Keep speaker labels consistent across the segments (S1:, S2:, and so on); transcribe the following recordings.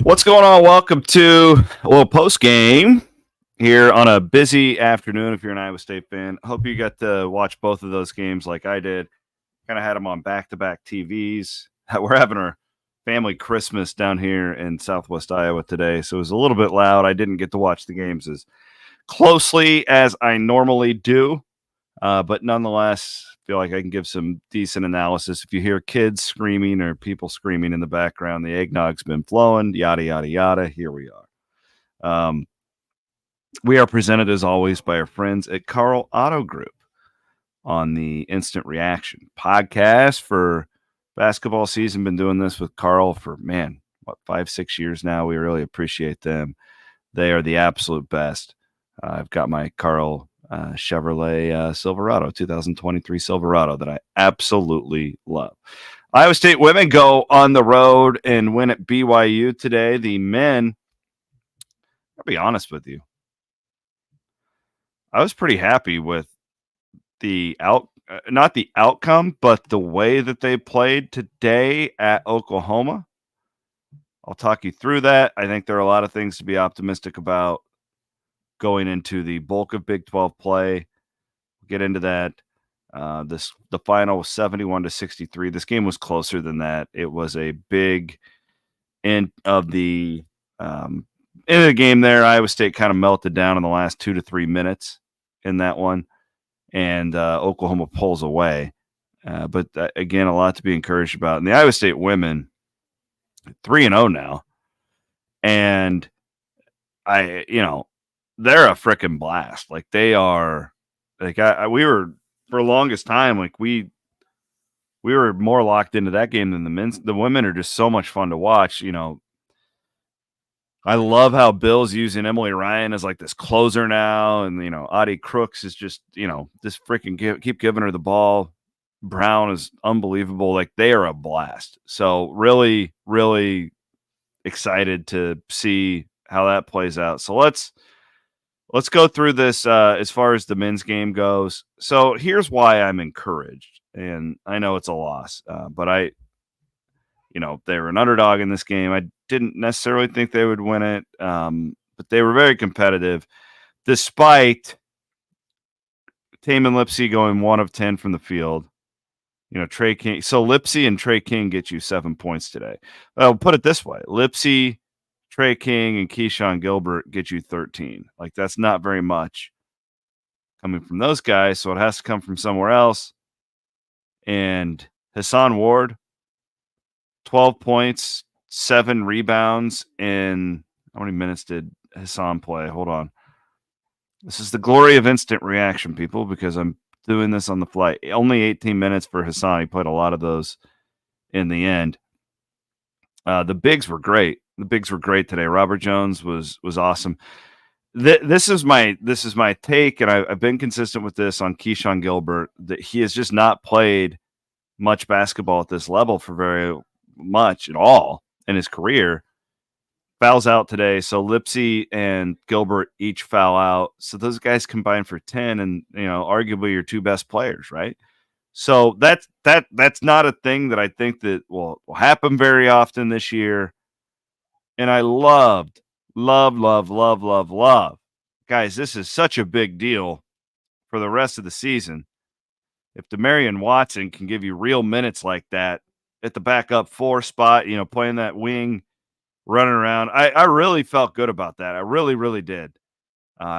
S1: What's going on? Welcome to a little post game here on a busy afternoon. If you're an Iowa State fan, hope you got to watch both of those games like I did. Kind of had them on back-to-back TVs. We're having our family Christmas down here in Southwest Iowa today, so it was a little bit loud. I didn't get to watch the games as closely as I normally do, but nonetheless, feel like I can give some decent analysis. If you hear kids screaming or people screaming in the background, the eggnog's been flowing, yada, yada, yada. Here we are. We are presented, as always, by our friends at Carl Auto Group on the Instant Reaction podcast for basketball season. Been doing this with Carl for, 5-6 years now. We really appreciate them. They are the absolute best. I've got my Carl Chevrolet Silverado, 2023 Silverado that I absolutely love. Iowa State women go on the road and win at BYU today. The men, I'll be honest with you, I was pretty happy with not the outcome, but the way that they played today at Oklahoma. I'll talk you through that. I think there are a lot of things to be optimistic about going into the bulk of Big 12 play. We'll get into that. The final was 71-63. This game was closer than that. It was a big end of the game there. Iowa State kind of melted down in the last 2 to 3 minutes in that one, and Oklahoma pulls away. But again, a lot to be encouraged about. And the Iowa State women, 3-0 now, and they're a freaking blast. Like they are, like we were for the longest time, like we were more locked into that game than the men's. The women are just so much fun to watch. I love how Bill's using Emily Ryan as like this closer now, and Audie Crooks is just just freaking keep giving her the ball. Brown is unbelievable. Like they are a blast. So really, really excited to see how that plays out. So let's go through this as far as the men's game goes. So here's why I'm encouraged, and I know it's a loss, but they were an underdog in this game. I didn't necessarily think they would win it, but they were very competitive, despite Taman Lipsy going 1 of 10 from the field. Trey King. So Lipsy and Trey King get you 7 points today. I'll put it this way: Lipsy, Trey King, and Keyshawn Gilbert get you 13. Like that's not very much coming from those guys, so it has to come from somewhere else. And Hassan Ward, 12 points, 7 rebounds in how many minutes did Hassan play? Hold on. This is the glory of instant reaction, people, because I'm doing this on the fly. Only 18 minutes for Hassan. He played a lot of those in the end. The bigs were great. The bigs were great today. Robert Jones was awesome. This is my take, and I've been consistent with this on Keyshawn Gilbert, that he has just not played much basketball at this level for very much at all in his career. Fouls out today, so Lipsy and Gilbert each foul out. So those guys combined for 10, and arguably your two best players, right? So that's not a thing that I think that will happen very often this year. And I love. Guys, this is such a big deal for the rest of the season. If Demarion Watson can give you real minutes like that at the backup 4 spot, playing that wing, running around, I really felt good about that. I really, really did.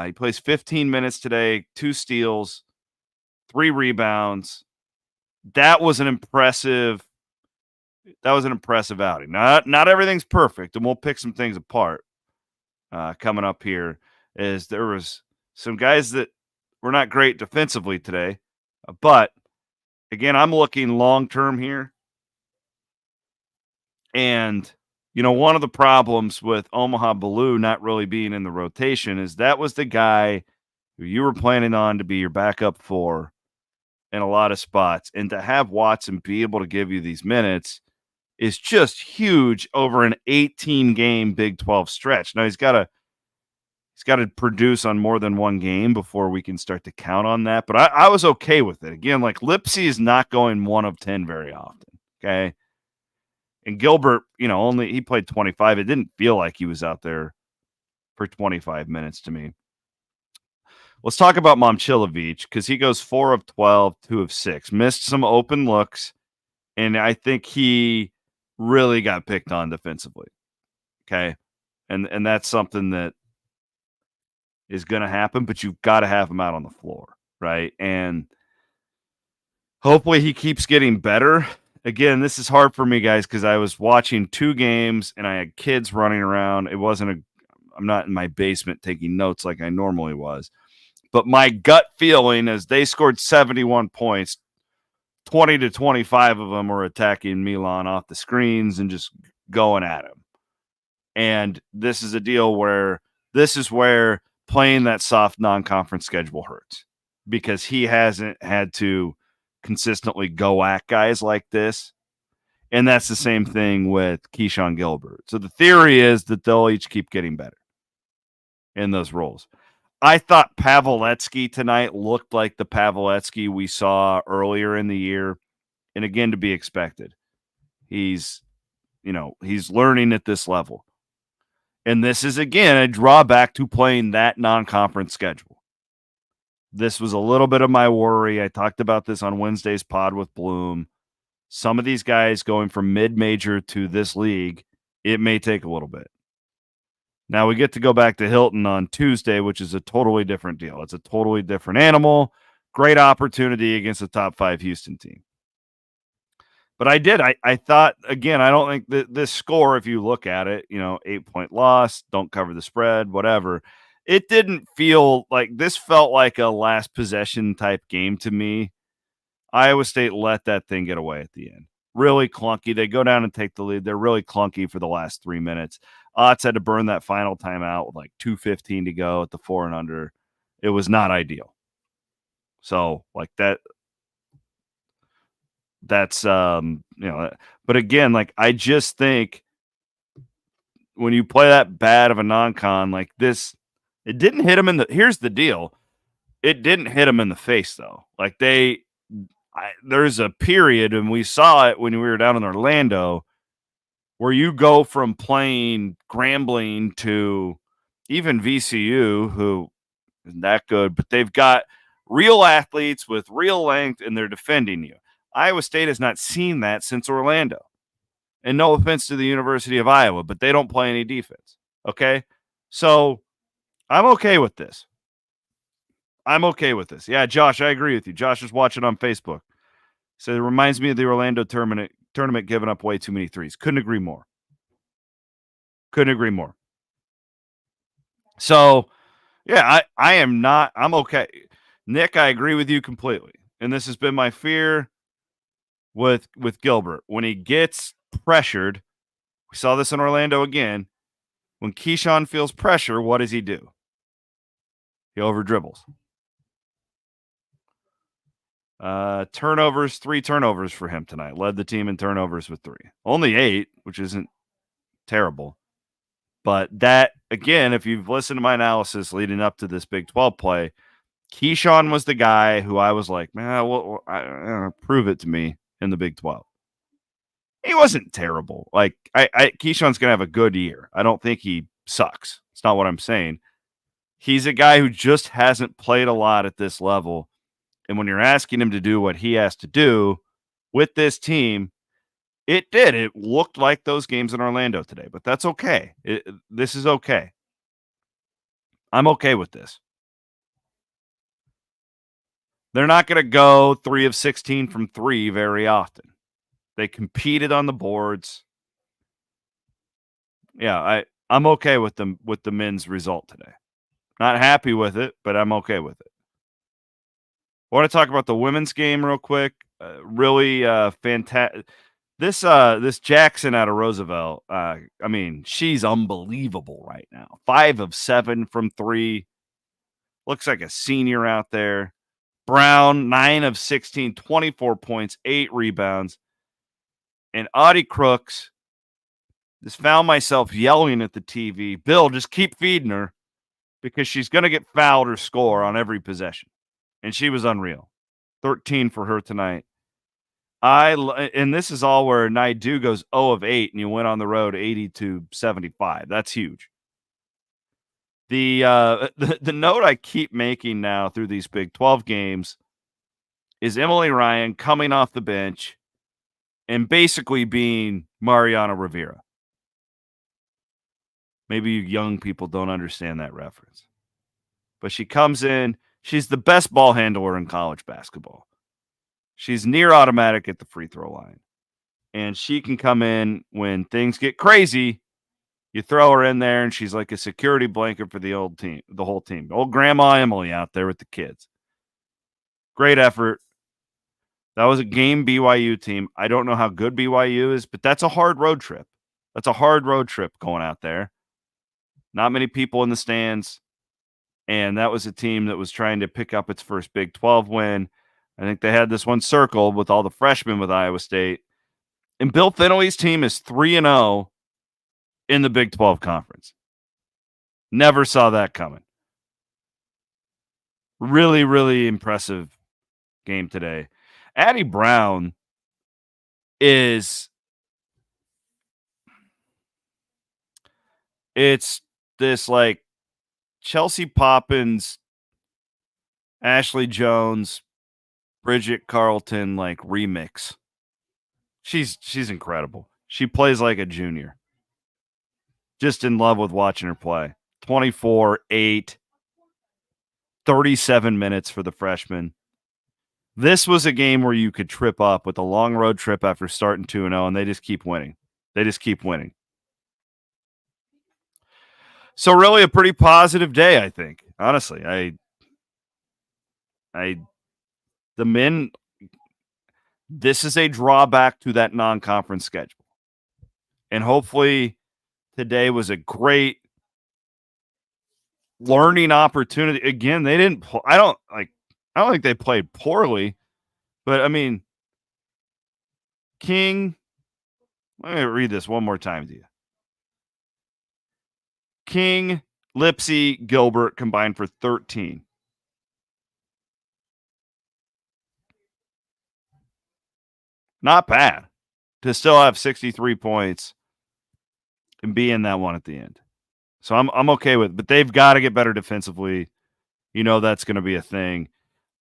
S1: He plays 15 minutes today, 2 steals, 3 rebounds. That was an impressive outing. Not everything's perfect, and we'll pick some things apart coming up here. Is there was some guys that were not great defensively today, but again, I'm looking long term here. And one of the problems with Omaha Blue not really being in the rotation is that was the guy who you were planning on to be your backup 4 in a lot of spots, and to have Watson be able to give you these minutes is just huge over an 18-game Big 12 stretch. Now he's got to produce on more than one game before we can start to count on that. But I was okay with it. Again, like Lipsy is not going 1 of 10 very often. Okay. And Gilbert, he played 25. It didn't feel like he was out there for 25 minutes to me. Let's talk about Momcilovic because he goes 4 of 12, 2 of 6. Missed some open looks, and I think he really got picked on defensively. Okay, and that's something that is going to happen, but you've got to have him out on the floor, right? And hopefully he keeps getting better. Again, this is hard for me, guys, because I was watching 2 games and I had kids running around. I'm not in my basement taking notes like I normally was. But my gut feeling is they scored 71 points, 20 to 25 of them were attacking Milan off the screens and just going at him. And this is a deal where playing that soft non-conference schedule hurts because he hasn't had to consistently go at guys like this. And that's the same thing with Keyshawn Gilbert. So the theory is that they'll each keep getting better in those roles. I thought Pavletsky tonight looked like the Pavletsky we saw earlier in the year. And again, to be expected. He's learning at this level. And this is, again, a drawback to playing that non-conference schedule. This was a little bit of my worry. I talked about this on Wednesday's pod with Bloom. Some of these guys going from mid-major to this league, it may take a little bit. Now we get to go back to Hilton on Tuesday, which is a totally different deal. It's a totally different animal. Great opportunity against a top 5 Houston team. But I thought, again, I don't think that this score, if you look at it, 8-point loss, don't cover the spread, whatever. It didn't feel like this felt like a last possession type game to me. Iowa State let that thing get away at the end. Really clunky. They go down and take the lead. They're really clunky for the last 3 minutes. Otts had to burn that final timeout with like 2:15 to go at the 4 and under. It was not ideal. So like that's but again, like I just think when you play that bad of a non-con like this, it didn't hit them here's the deal. It didn't hit them in the face though. Like there's a period, and we saw it when we were down in Orlando, where you go from playing Grambling to even VCU, who isn't that good, but they've got real athletes with real length, and they're defending you. Iowa State has not seen that since Orlando. And no offense to the University of Iowa, but they don't play any defense. Okay? So I'm okay with this. Yeah, Josh, I agree with you. Josh is watching on Facebook. So it reminds me of the Orlando tournament giving up way too many threes. Couldn't agree more. So, yeah, I'm okay. Nick, I agree with you completely. And this has been my fear with Gilbert. When he gets pressured, we saw this in Orlando again. When Keyshawn feels pressure, what does he do? He over dribbles. Turnovers, 3 turnovers for him tonight. Led the team in turnovers with 3. Only 8, which isn't terrible. But that, again, if you've listened to my analysis leading up to this Big 12 play, Keyshawn was the guy who I was like, man, prove it to me in the Big 12. He wasn't terrible. Like, Keyshawn's going to have a good year. I don't think he sucks. It's not what I'm saying. He's a guy who just hasn't played a lot at this level. And when you're asking him to do what he has to do with this team, it looked like those games in Orlando today, but that's okay. This is okay. I'm okay with this. They're not going to go 3 of 16 from 3 very often. They competed on the boards. Yeah, I'm okay with the men's result today. Not happy with it, but I'm okay with it. I want to talk about the women's game real quick. Really fantastic. This Jackson out of Roosevelt, she's unbelievable right now. 5 of 7 from 3. Looks like a senior out there. Brown, 9 of 16, 24 points, 8 rebounds. And Audie Crooks, just found myself yelling at the TV, Bill, just keep feeding her because she's going to get fouled or score on every possession. And she was unreal. 13 for her tonight. And this is all where Naidu goes 0 of 8 and you went on the road 80-75. That's huge. The note I keep making now through these Big 12 games is Emily Ryan coming off the bench and basically being Mariano Rivera. Maybe you young people don't understand that reference. But she comes in, she's the best ball handler in college basketball. She's near automatic at the free throw line. And she can come in when things get crazy. You throw her in there, and she's like a security blanket for the whole team. Old Grandma Emily out there with the kids. Great effort. That was a game BYU team. I don't know how good BYU is, but that's a hard road trip. That's a hard road trip going out there. Not many people in the stands. And that was a team that was trying to pick up its first Big 12 win. I think they had this one circled with all the freshmen with Iowa State. And Bill Finley's team is 3-0 in the Big 12 conference. Never saw that coming. Really, really impressive game today. Addie Brown it's this like Chelsea Poppins, Ashley Jones, Bridget Carlton like remix. She's incredible. She plays like a junior. Just in love with watching her play. 24-8, 37 minutes for the freshman. This was a game where you could trip up with a long road trip after starting 2-0, and they just keep winning. So really a pretty positive day, I think. Honestly, the men, this is a drawback to that non-conference schedule. And hopefully today was a great learning opportunity. Again, they didn't I don't think they played poorly, but I mean, King, let me read this one more time to you. King, Lipsy, Gilbert combined for 13. Not bad to still have 63 points and be in that one at the end. So I'm okay with it, but they've got to get better defensively. You know that's going to be a thing.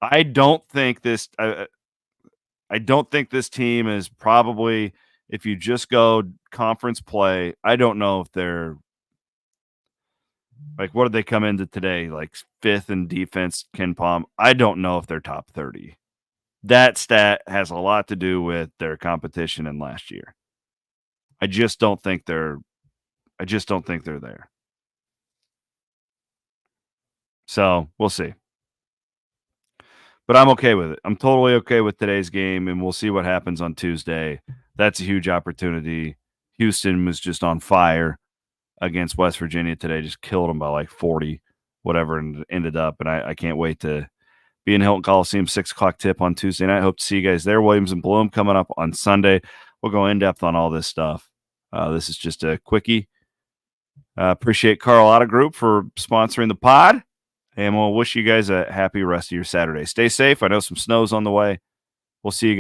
S1: I don't think this team is probably, if you just go conference play, I don't know if they're like, what did they come into today? Like 5th in defense, Ken Palm. I don't know if they're top 30. That stat has a lot to do with their competition in last year. I just don't think they're there. So we'll see. But I'm okay with it. I'm totally okay with today's game, and we'll see what happens on Tuesday. That's a huge opportunity. Houston was just on fire against West Virginia today, just killed them by like 40, whatever, and ended up. And I can't wait to be in Hilton Coliseum, 6 o'clock tip on Tuesday night. Hope to see you guys there. Williams and Bloom coming up on Sunday. We'll go in depth on all this stuff. This is just a quickie. Appreciate Carl Auto Group for sponsoring the pod. And we'll wish you guys a happy rest of your Saturday. Stay safe. I know some snow's on the way. We'll see you guys.